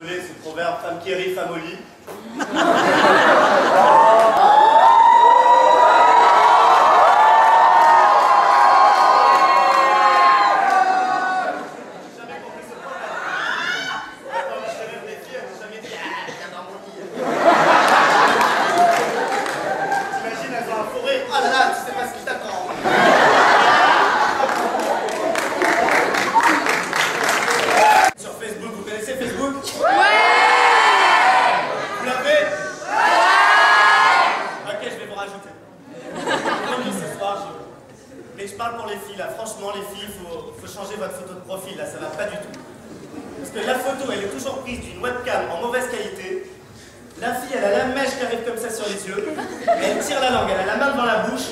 Ce proverbe, femme qui rit, femme au lit. Mais je parle pour les filles là, franchement les filles, faut changer votre photo de profil là, ça va pas du tout. Parce que la photo elle est toujours prise d'une webcam en mauvaise qualité. La fille elle a la mèche qui arrive comme ça sur les yeux, elle tire la langue, elle a la main devant la bouche.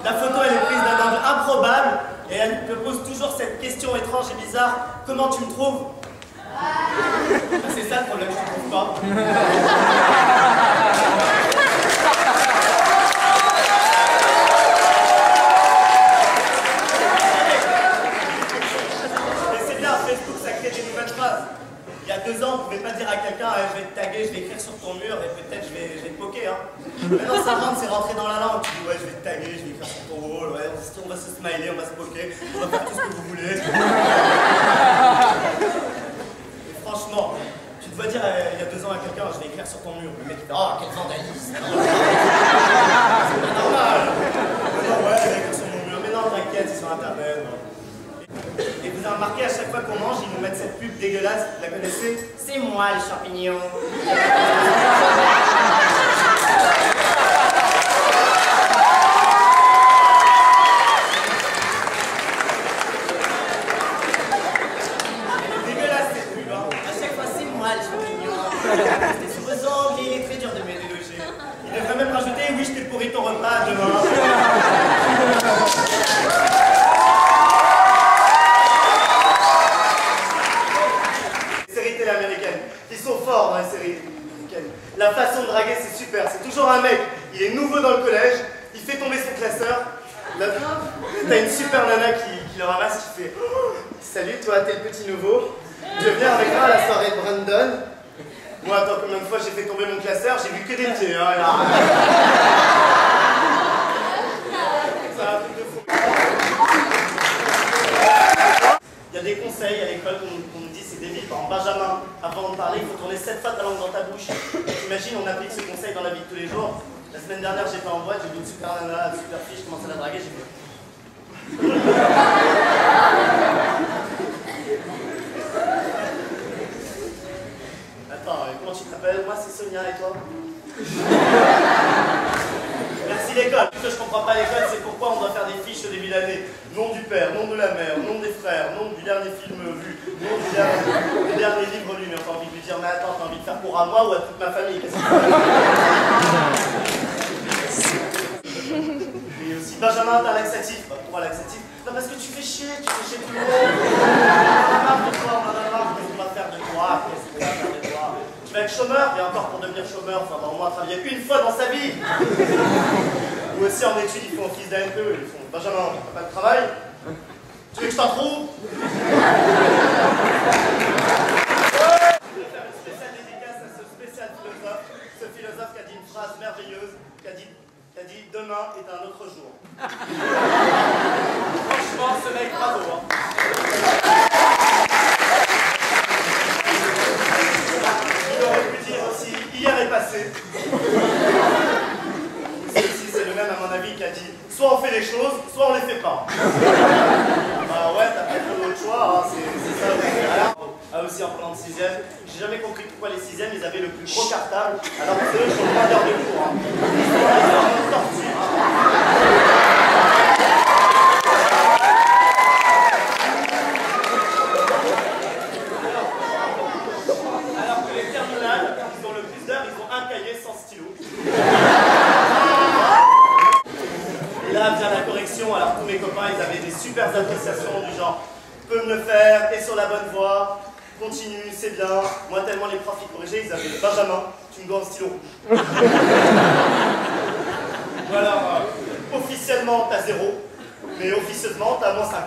La photo elle est prise d'un angle improbable et elle te pose toujours cette question étrange et bizarre, comment tu me trouves? C'est ça le problème, je te trouve pas. Il y a 2 ans, on ne pouvait pas dire à quelqu'un je vais te taguer, je vais écrire sur ton mur et peut-être je vais te poker. Hein. Maintenant, ça rentre, c'est rentré dans la langue. Tu dis ouais, je vais te taguer, je vais écrire sur ton wall, ouais, on va se smiler, on va se poker, on va faire tout ce que vous voulez. Et franchement, tu te vois dire il y a 2 ans à quelqu'un je vais écrire sur ton mur. Le mec il fait oh, quel vandalisme. C'est pas normal. Non, ouais, je vais écrire sur mon mur. Mais non, t'inquiète, c'est sur internet. Non. Et vous avez remarqué, à chaque fois qu'on mange, ils nous mettent cette pub dégueulasse, vous la connaissez? C'est moi les champignons. Dégueulasse cette pub, hein. À chaque fois, c'est moi les champignons. C'est sur vos ongles, il est très dur de me déloger. Il devrait même rajouter, oui, je t'ai pourri ton repas demain. Ils sont forts dans les séries américaines. La façon de draguer, c'est super. C'est toujours un mec, il est nouveau dans le collège, il fait tomber son classeur. T'as une super nana qui le ramasse, qui fait oh, salut, toi, t'es le petit nouveau. Tu viens avec moi à la soirée de Brandon. Moi, attends, combien de fois j'ai fait tomber mon classeur? J'ai vu que des pieds. Hein, c'est un truc de fou. Il y a des conseils à l'école qu'on nous dit, c'est débile. Par exemple, Benjamin, avant de parler, il faut tourner 7 fois ta langue dans ta bouche. T'imagines, on applique ce conseil dans la vie de tous les jours. La semaine dernière, j'étais en boîte, j'ai vu une super nana, une super fille, je commençais à la draguer, j'ai vu. Attends, comment tu t'appelles? Moi, c'est Sonia, et toi? Merci l'école. Ce que je comprends pas à l'école, c'est pourquoi on doit faire des fiches au début d'année. Nom du père, nom de la mère, nom des frères, nom du dernier film vu, nom du dernier livre lu. Mais on a envie de lui dire, mais attends, t'as envie de faire pour à moi ou à toute ma famille? Qu'est-ce que et aussi, Benjamin, t'as un laxatif. Bah, pourquoi laxatif? Non, parce que tu fais chier tout le monde. On a marre de toi, on en a marre. Qu'est-ce qu'on va faire de toi? Qu'est-ce qu'on va faire de toi? Tu vas être chômeur, et encore pour devenir chômeur, il faudra au moins travailler une fois dans sa vie. Ou aussi en études, ils font office d'AMPE, ils font Benjamin, t'as pas de travail? Tu veux que je t'en trouve? Je vais faire une spéciale dédicace à ce spécial philosophe, ce philosophe qui a dit une phrase merveilleuse, qui a dit demain est un autre jour. Franchement, ce mec, bravo. Hein. Il aurait pu dire aussi hier est passé. C'est le même à mon avis qui a dit soit on fait les choses, soit on les fait pas. Bah ouais, t'as peut-être d'autres choix, hein, c'est ça. Ah aussi en parlant de 6e, j'ai jamais compris pourquoi les 6e ils avaient le plus gros cartable, alors que eux ils sont pas d'heure de cours. Hein. Ils sont torture. Alors que les terminales, ils ont le plus d'heures, ils ont un cahier sans stylo. Et là vient la correction, alors tous mes copains ils avaient des super appréciations du genre peux me le faire, t'es sur la bonne voie, continue, c'est bien. Moi tellement les profs qui corrigeaient, ils avaient Benjamin, tu me dois un stylo rouge. Ou alors, officiellement t'as 0, mais officieusement t'as moins 50.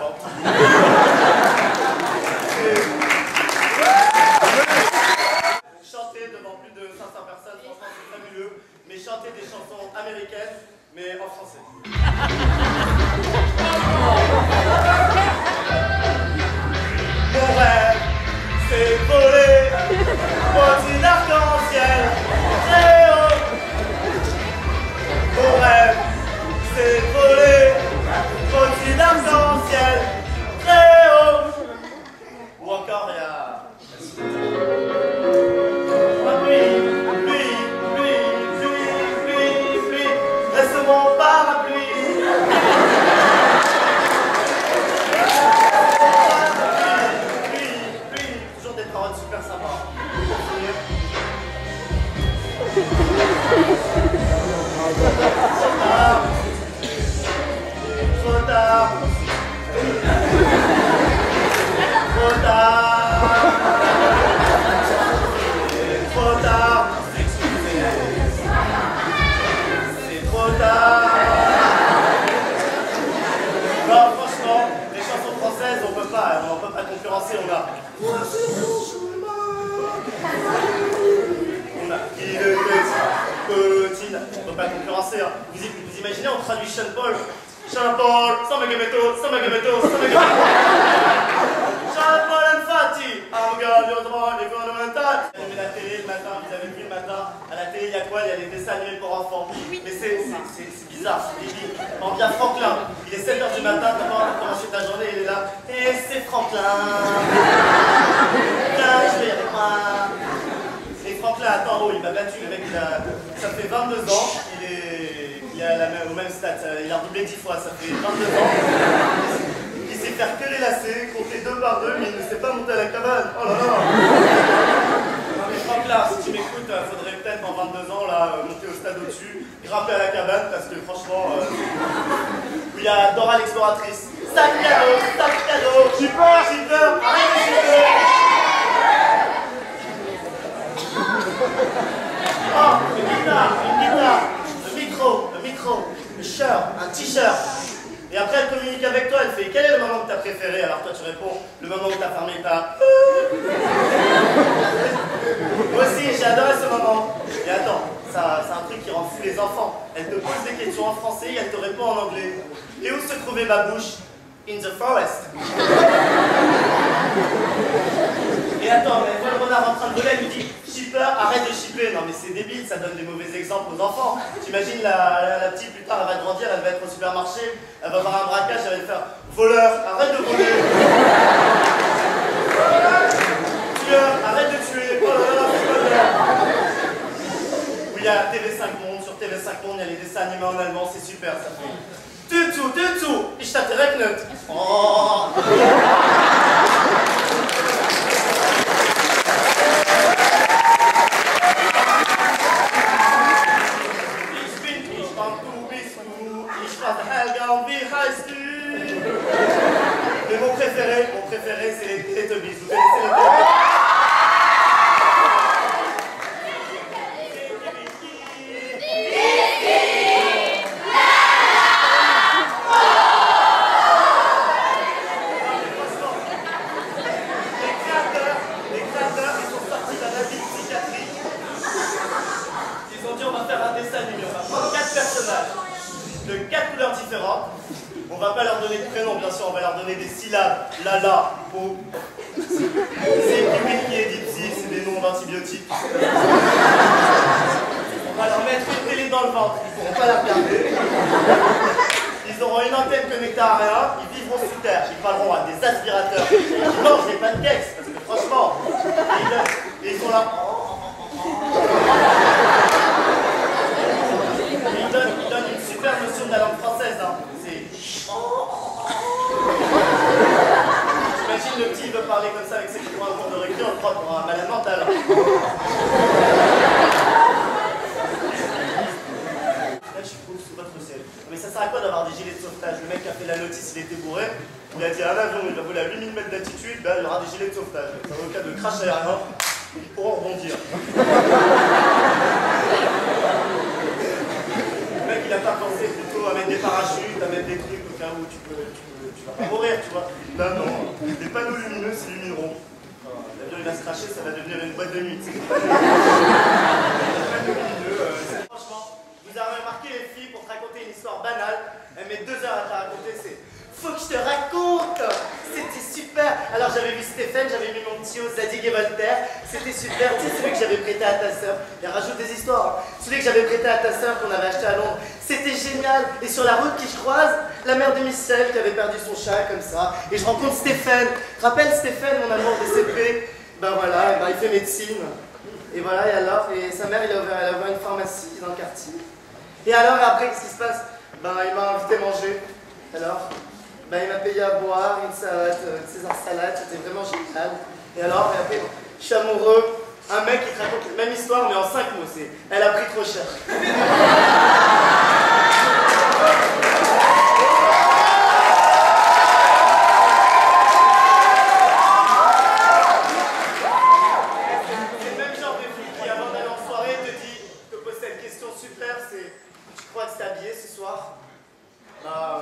chanter des chansons américaines, mais en français. Mon rêve, c'est voler au-dessus d'arc-en-ciel très haut. Mon rêve, c'est voler au-dessus d'arc-en-ciel très haut. Ou encore, il y a... Reste mon parapluie. Toujours des paroles super sympas. Trop tard. Trop tard. Trop tard. C'est trop tard. Non, franchement, les chansons françaises, on peut pas concurrencer, on a qui le petit, on peut pas concurrencer. Hein. Vous imaginez, on traduit Sean Paul, Sean Paul, sans Megameto, sans Megameto, sans Megameto. Sean Paul and Fatty, I'm gonna do the fundamental. Vous avez la télé le matin, vous avez vu le matin, à la télé il y a quoi? Il y a des dessins animés pour enfants. Mais c'est bizarre, c'est débile. On vient Franklin, il est 7h du matin, t'as pas commencé ta journée, il est là. Et c'est Franklin. Viens, je vais y aller moi. Et Franklin, attends, oh, il m'a battu, le mec, ça fait 22 ans, il est au même stade, il a redoublé 10 fois, ça fait 22 ans. Il sait faire que les lacets, compter 2 par 2, mais il ne sait pas monter à la cabane. Oh là là. Non mais Franklin, si tu m'écoutes, faudrait peut-être en 22 ans, là, monter au stade au-dessus, grimper à la cabane, parce que franchement, il y a Dora l'exploratrice. Sac cadeau, Shipper, arrête de shipper. Oh, une guitare, le micro, le shirt, un t-shirt. Et après elle communique avec toi, elle fait quel est le moment que t'as préféré? Alors toi tu réponds le moment où t'as fermé ta... Moi aussi j'ai adoré ce moment. Et attends, c'est un truc qui rend fou les enfants. Elle te pose des questions en français et elle te répond en anglais. Et où se trouvait ma bouche? In the forest. Et attends, elle voit le renard en train de voler, elle lui dit Shipper, arrête de shipper. Non mais c'est débile, ça donne des mauvais exemples aux enfants. T'imagines la petite plus tard, elle va grandir, elle va être au supermarché, elle va voir un braquage, elle va faire voleur, arrête de voler. Tueur, arrête de tuer. Oh là là, c'est pas bien. Oui, il y a TV5 Monde, sur TV5 Monde, il y a les dessins animés en allemand, c'est super, ça fait. Tutu, ich hatte regnet. Oh. Mais mon préféré, c'est les Teletubbies. Vous connaissez les Teletubbies? Les créateurs, ils sont sortis d'un asile psychiatrique. Ils ont dit on va faire un dessin animé, on va prendre 4 personnages de 4 couleurs différentes. On va pas leur donner de prénom, bien sûr, on va leur donner des syllabes. Lala, O. C'est qui est dipsy, c'est des noms d'antibiotiques. On va leur mettre une télé dans le ventre, ils pourront pas la regarder. Ils auront une antenne connectée à rien, ils vivront sous terre, ils parleront à des aspirateurs, ils mangent des pancakes, parce que franchement, et ils sont là. Ils donnent une super notion de la langue française, hein. J'imagine le petit veut parler comme ça avec ses copains au cours de récré, on le croit pour un malade mental. Là, je suis sous votre ciel. Mais ça sert à quoi d'avoir des gilets de sauvetage? Le mec qui a fait la notice, il était bourré. Il a dit un avion, il va voler à 8000 mètres d'altitude, ben, il y aura des gilets de sauvetage. Dans le cas de crash aérien, ils pourront rebondir. Le mec, il a pas pensé plutôt à mettre des parachutes, à mettre des trucs au cas où tu vas pas mourir, tu vois. Là, non, les panneaux lumineux s'illumineront. L'avion, il va se cracher, ça va devenir une boîte de nuit. Les panneaux lumineux, franchement, les filles, pour te raconter une histoire banale, elles mettent 2 heures à te la raconter, c'est... Faut que je te raconte! C'était super! Alors j'avais vu Stéphane, j'avais mis mon petit os Zadig et Voltaire, c'était super, tu sais celui que j'avais prêté à ta sœur, il rajoute des histoires, hein. Celui que j'avais prêté à ta sœur qu'on avait acheté à Londres, c'était génial! Et sur la route qui je croise, la mère de Michel qui avait perdu son chat comme ça, et je rencontre Stéphane. Tu te rappelles Stéphane, mon amour des CP? Ben voilà, ben il fait médecine. Et voilà, et alors, et sa mère, elle a ouvert une pharmacie dans le quartier. Et alors, après, qu'est-ce qui se passe? Ben il m'a invité à manger. Alors? Ben, il m'a payé à boire, une salade, César salade, c'était vraiment génial. Et alors, et après, je suis amoureux, un mec qui te raconte la même histoire, mais en 5 mots, c'est « Elle a pris trop cher ». C'est le même genre de fille qui, avant d'aller en soirée, te pose cette question super, c'est « Tu crois que c'est habillé ce soir ?» Bah,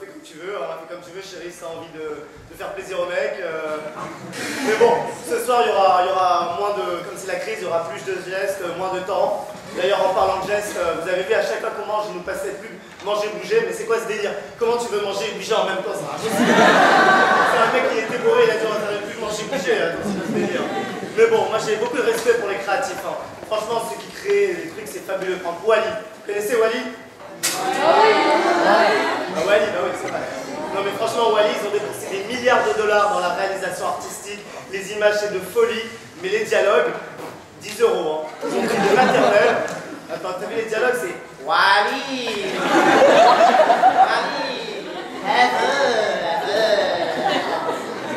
fais comme tu veux, hein, fais comme tu veux, chérie, si t'as envie de faire plaisir au mec. Mais bon, ce soir, il y aura moins de, comme c'est la crise, il y aura plus de gestes, moins de temps. D'ailleurs, en parlant de gestes, vous avez vu, à chaque fois qu'on mange, il nous passait plus manger, bouger, mais c'est quoi ce délire? Comment tu veux manger et bouger en même temps? C'est impossible. C'est un mec qui était bourré, il a dit, on n'arrive plus manger, bouger, c'est pas ce délire. Mais bon, moi j'ai beaucoup de respect pour les créatifs. Hein. Franchement, ceux qui créent les trucs, c'est fabuleux. Par exemple, Wally. Vous connaissez Wally? Ah Wally, bah oui, c'est vrai. Non mais franchement, Wally, ils ont dépensé des milliards de dollars dans la réalisation artistique. Les images, c'est de folie, mais les dialogues, 10 €. Hein. Ils ont pris de maternelle. Attends, t'as vu les dialogues, c'est Wally, Wally,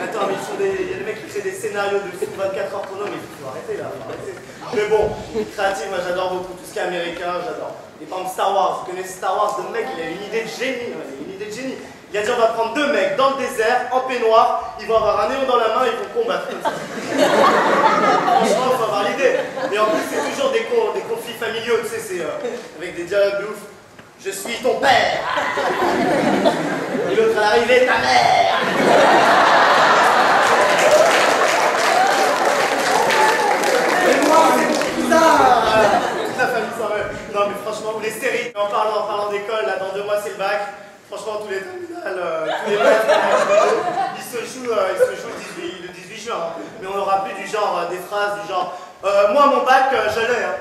Attends, mais il y a des mecs qui créent des scénarios de fou 24 heures chrono, mais il faut arrêter là, faut arrêter. Mais bon, créatif, moi j'adore beaucoup, tout ce qui est américain, j'adore. Et par exemple Star Wars, vous connaissez Star Wars, le mec il a une idée de génie, Il a dit on va prendre 2 mecs dans le désert, en peignoir, ils vont avoir un néon dans la main et ils vont combattre comme ça. Franchement, il faut avoir l'idée. Et en plus c'est toujours des conflits familiaux, tu sais, c'est avec des dialogues de ouf. Je suis ton père. Et l'autre à l'arrivée, ta mère. Et moi, c'est mon cousin. Toute la famille s'en veut. Non mais franchement, ou les séries, en parlant d'école, là dans 2 mois c'est le bac. Franchement, tous les terminales, tous les maths, ils se jouent le 18 juin. Hein. Mais on n'aura plus du genre, des phrases du genre moi mon bac, je l'ai. Hein.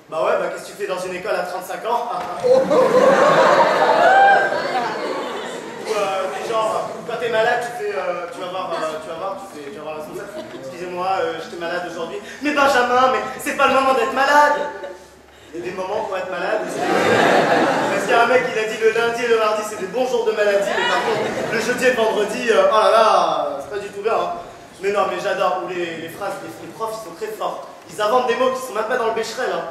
Bah ouais, bah qu'est-ce que tu fais dans une école à 35 ans? Ou des genre, quand t'es malade, tu vas voir la responsable. Excusez-moi, j'étais malade aujourd'hui. Mais Benjamin, mais c'est pas le moment d'être malade. Il y a des moments pour être malade. Parce qu'il y a un mec qui a dit le lundi et le mardi c'est des bons jours de maladie, mais par contre le jeudi et le vendredi, oh là là, c'est pas du tout bien. Hein. Mais non, mais j'adore, ou les phrases, les profs ils sont très forts. Ils inventent des mots qui sont même pas dans le Becherel. Hein.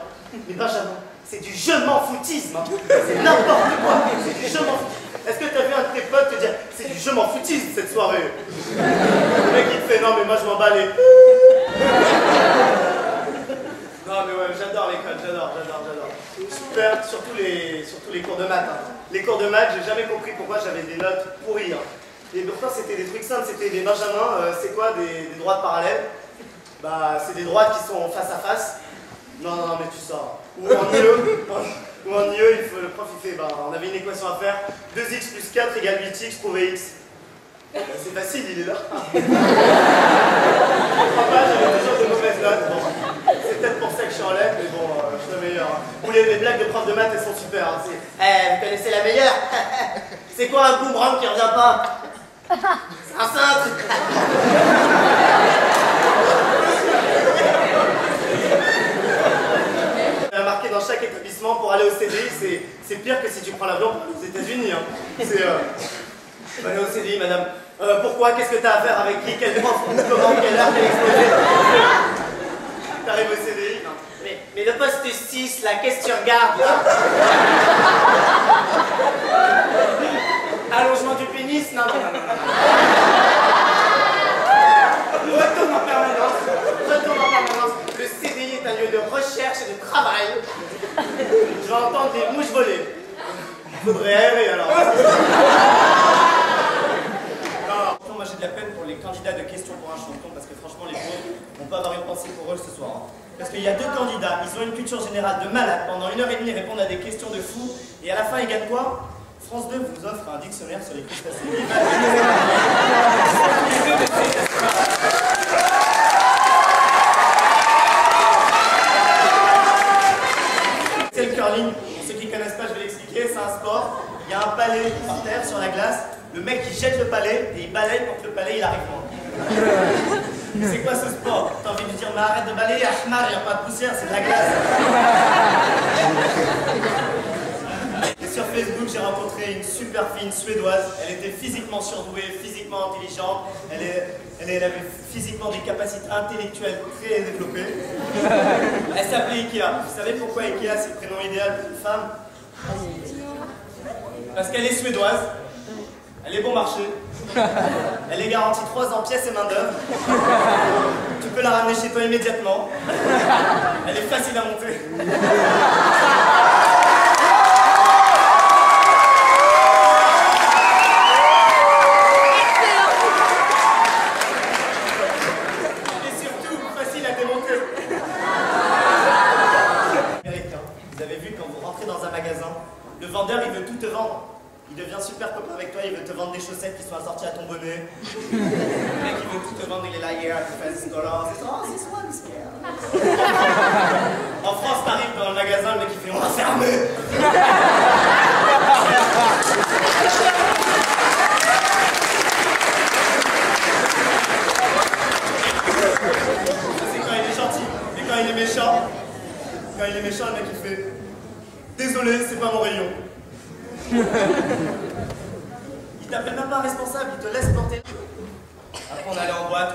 Mais Benjamin, c'est du je m'en foutisme. Hein. C'est n'importe quoi, c'est du je m'en foutisme. Est-ce que tu as vu un de tes potes te dire c'est du je m'en foutisme cette soirée? Le mec il te fait non mais moi je m'en bats les... Non mais ouais, j'adore l'école, j'adore. Super, surtout les cours de maths. Hein. Les cours de maths, j'ai jamais compris pourquoi j'avais des notes pourries. Hein. Et pourtant c'était des trucs simples, c'était des Benjamins, c'est quoi des droites parallèles? Bah c'est des droites qui sont face à face. Non mais tu sors. Ou en IE, le prof il fait, bah, on avait une équation à faire, 2x plus 4 égale 8x, trouvez x. C'est facile, il est là. Je crois pas, j'avais toujours de mauvaises notes. Bon. C'est peut-être pour ça que je suis en lettres, mais bon, je suis le meilleur. Ou les blagues de prof de maths, elles sont super. Hein. Vous connaissez la meilleure? C'est quoi un boomerang qui revient pas? C'est un cintre. Marqué dans chaque établissement pour aller au CDI, c'est pire que si tu prends l'avion aux États-Unis. Hein. C'est aller au CDI, madame. Pourquoi? Qu'est-ce que tu as à faire avec qui? Quel prof? Comment? Quelle heure? Quel exposé? T'arrives au CDI? Non. Mais le poste 6, là, qu'est-ce que tu regardes là? Allongement du pénis? Non. Retourne en permanence. Le CDI est un lieu de recherche et de travail. Je vais entendre des mouches voler. Il faudrait aérer alors. Moi j'ai de la peine pour les candidats de questions pour un champion parce que franchement les pauvres, on peut avoir une pensée pour eux ce soir. Hein. Parce qu'il y a deux candidats, ils ont une culture générale de malade. Pendant 1h30, ils répondent à des questions de fous. Et à la fin, ils gagnent quoi? France 2 vous offre un dictionnaire sur les crustacés. C'est le curling. Pour ceux qui ne connaissent pas, je vais l'expliquer. C'est un sport. Il y a un palais par terre sur la glace. Le mec, il jette le palais et il balaye pour que le palais, il arrive loin. C'est quoi ce sport? T'as envie de dire, mais arrête de balayer, Ahmar, il n'y a pas de poussière, c'est de la glace. Et sur Facebook, j'ai rencontré une super fille, une suédoise. Elle était physiquement surdouée, physiquement intelligente. Elle avait physiquement des capacités intellectuelles très développées. Elle s'appelait Ikea. Vous savez pourquoi Ikea, c'est le prénom idéal pour une femme? Parce qu'elle est suédoise. Elle est bon marché. Elle est garantie 3 ans pièces et main d'œuvre. Tu peux la ramener chez toi immédiatement. Elle est facile à monter. Et surtout, facile à démonter. Vous avez vu quand vous rentrez dans un magasin, le vendeur il veut tout te vendre. Il devient super copain avec toi, il veut te vendre des chaussettes qui sont assorties à ton bonnet. Le mec il veut tout te vendre, il est là, yeah, tu fais ce color, oh, this one's here. En France, t'arrives dans le magasin, le mec il fait, on va fermer. Ça c'est quand il est gentil, et quand il est méchant, le mec il fait, désolé, c'est pas mon rayon. Il t'appelle même pas un responsable, il te laisse porter. Après on allait en boîte,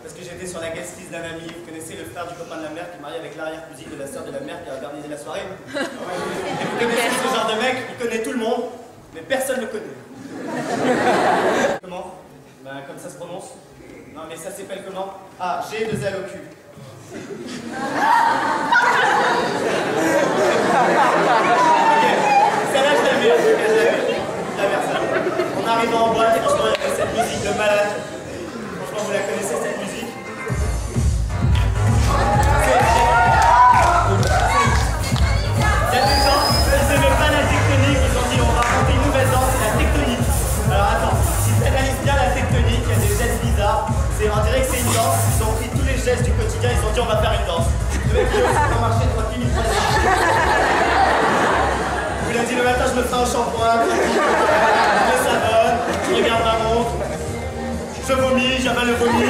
parce que j'étais sur la guest list d'un ami, vous connaissez le frère du copain de la mère qui est marié avec l'arrière-cousine de la sœur de la mère qui a organisé la soirée. Et vous connaissez ce genre de mec, il connaît tout le monde, mais personne ne le connaît. Comment? Ben comme ça se prononce. Non mais ça s'appelle comment? Ah, G de L au cul. Celle-là, je l'avais, on arrive en boîte, franchement, il y avait cette musique de malade. Franchement, vous la connaissez, cette musique? Il y a des gens, ils n'aimaient pas la tectonique, ils ont dit on va inventer une nouvelle danse, c'est la tectonique. Alors attends, si tu analyses bien la tectonique, il y a des gestes bizarres. On dirait que c'est une danse, ils ont pris tous les gestes du quotidien, ils ont dit on va faire une danse. Le mec il va marcher tranquille, une fois. Il a dit le matin je me ferai un shampoing, je me savonne, je regarde ma montre, je vomis, j'avale le vomi.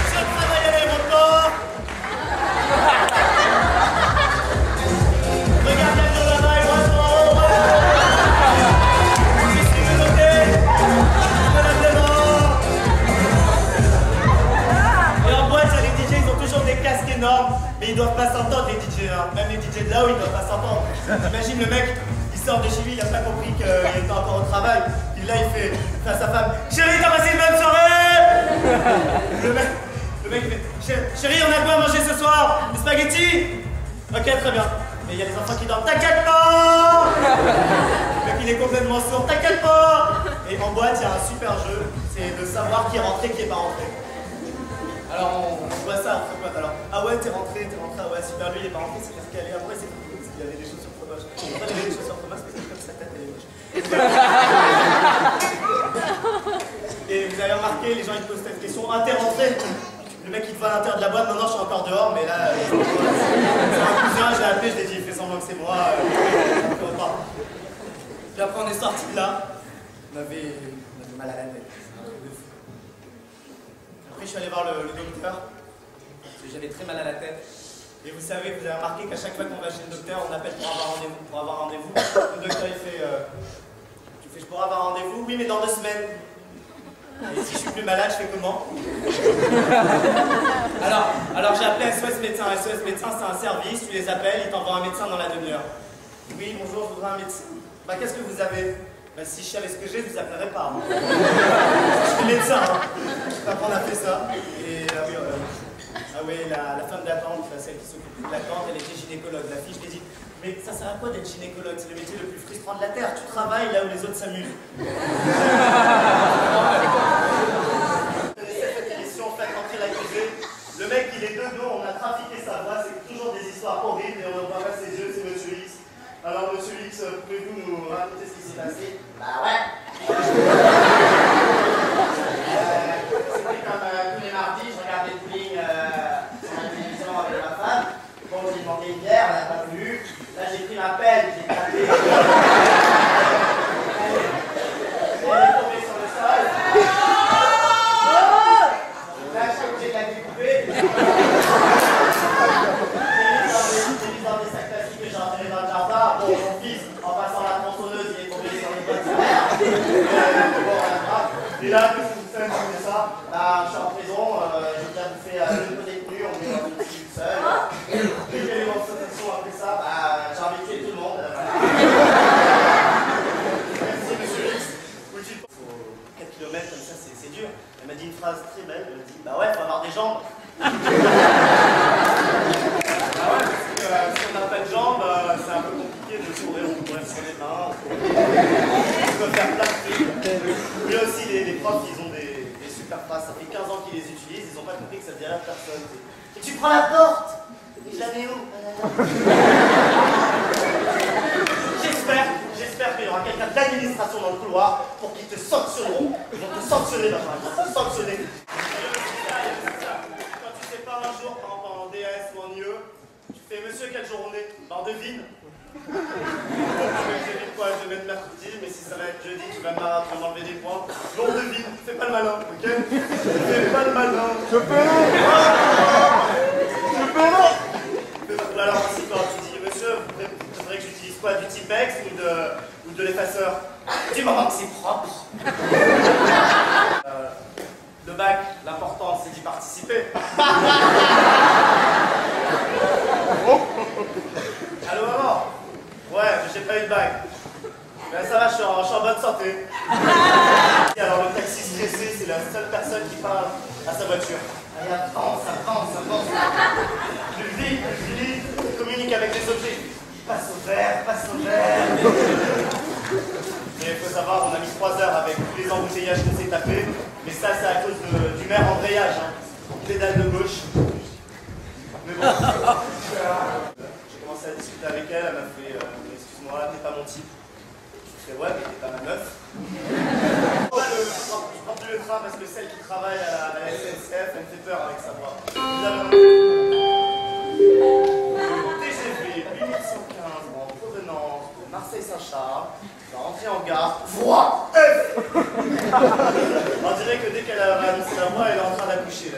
Je travaille à l'aéroport. Regarde l'avion là-bas et moi je m'en haut. Je suis menotté, je me lave les mains. Et en boîte, les DJ, ils ont toujours des casques énormes, mais ils doivent pas s'entendre, les DJ. Hein. Même les DJ de là-haut, ils doivent pas s'entendre. Imagine le mec, il sort de chez lui, il a pas compris qu'il était encore au travail. Et là, il fait à sa femme, chérie, t'as passé une bonne soirée? Le mec, il fait, chérie, on a quoi à manger ce soir? Des spaghettis? Ok, très bien. Mais il y a les enfants qui dorment, t'inquiète pas! Le mec, il est complètement sourd, t'inquiète pas! Et en boîte, il y a un super jeu, c'est de savoir qui est rentré, qui est pas rentré. Alors on voit ça entre potes. Alors, ah ouais, t'es rentré, ah ouais, super, lui il est pas rentré, c'est parce qu'elle est après, c'est parce qu'il avait des chaussures trop moches. Pourquoi il avait des chaussures trop moches? Parce que comme sa tête, elle est moche. Et vous avez remarqué, les gens ils te posent cette question, ah t'es rentré? Le mec il te voit à l'intérieur de la boîte, non, je suis encore dehors, mais là, c'est un cousin, je l'ai appelé, je l'ai dit, il fait semblant que c'est moi, Puis après on est sorti de là, on avait mal à la tête. Après, je suis allé voir le docteur, parce que j'avais très mal à la tête. Et vous savez, vous avez remarqué qu'à chaque fois qu'on va chez le docteur, on appelle pour avoir rendez-vous. Le docteur, il fait, je pourrais avoir rendez-vous? Oui, mais dans 2 semaines. Et si je suis plus malade, je fais comment? Alors j'ai appelé SOS Médecin. SOS Médecin, c'est un service, tu les appelles, ils t'envoient un médecin dans la demi-heure. Oui, bonjour, je voudrais un médecin. Bah, qu'est-ce que vous avez? Bah, si je savais ce que j'ai, je vous appellerais pas. Hein. Je suis médecin. Hein. Après, on a fait ça. Et la femme d'attente, celle qui s'occupe de l'attente, elle était gynécologue. La fille, je l'ai dit, mais ça sert à quoi d'être gynécologue? C'est le métier le plus frustrant prends de la terre, tu travailles là où les autres s'amusent. Cette émission, faites rentrer l'accusé. Le mec, il est de dos, on a trafiqué sa voix, c'est toujours des histoires horribles et on ne voit pas ses yeux, c'est Monsieur X. Alors, Monsieur X, pouvez-vous nous raconter ce qui s'est passé? Bah ouais. C'était comme tous les mardis, je regardais le bowling sur la télévision avec ma femme. Bon, j'ai demandé une bière, elle n'a pas voulu. Là, j'ai pris ma pelle, j'ai tapé. Elle est tombée sur le sol. Là, je suis obligé de la découper. J'ai mis dans des sacs plastiques que j'ai enterrés dans le jardin. Bon, mon fils, en passant la tronçonneuse, il est tombé sur les doigts de sa mère. Et là, qu'est-ce que vous faites après ça? Bah, je suis en prison, j'ai déjà bouffé le pot détenu, on me met dans une petite seule. Et quelle est votre sensation après ça? Bah, j'ai envie de tuer tout le monde. Voilà. Merci, Monsieur X. Faut 4 km comme ça, c'est dur. Elle m'a dit une phrase très belle, elle m'a dit bah ouais, faut avoir des jambes. Ah ouais, parce que si on n'a pas de jambes, c'est un peu compliqué de courir, on pourrait sur les mains, on peut faire plein de trucs. Mais aussi les profs, ils ont des super phrases, ça fait 15 ans qu'ils les utilisent, ils n'ont pas compris que ça dirait à personne. Et tu prends la porte. Et je la mets où? J'espère qu'il y aura quelqu'un d'administration dans le couloir pour qu'ils te sanctionneront. Ils vont te sanctionner, Benjamin, ils vont te sanctionner. Quand tu sais pas un jour, par exemple en DS ou en IE, tu fais monsieur, quel jour on est? Ben on devine. Je devine quoi? Je vais mettre mercredi, mais si ça va être jeudi, tu vas m'enlever des points. Mais on devine, fais pas le malin, ok? Fais pas le malin. Je peux non. Alors si quand tu dis monsieur, vous voudrez que j'utilise quoi? Du Tipex ou de l'effaceur? Du moment que c'est propre. Le bac, l'important c'est d'y participer. Allô maman? Ouais, j'ai pas eu de bac. Ben ça va, je suis en bonne santé. Et alors le taxi stressé, c'est la seule personne qui parle à sa voiture. Allez, avance. Plus vite, communique avec les objets. Passe au vert. Mais il faut savoir, on a mis 3 heures avec tous les embouteillages qu'on s'est tapés. Mais ça, c'est à cause du maire embrayage. Hein. Pédale de gauche. Mais bon. J'ai commencé à discuter avec elle, elle m'a fait excuse-moi, t'es pas mon type. Je fais ouais, mais t'es pas ma meuf. Je prends plus le train parce que celle qui travaille à la SNCF, elle me fait peur avec sa voix. TGV 8115 en provenance de Marseille-Saint-Charles, va rentrer en gare, voix F. On dirait que dès qu'elle a annoncé la voix, elle est en train d'accoucher.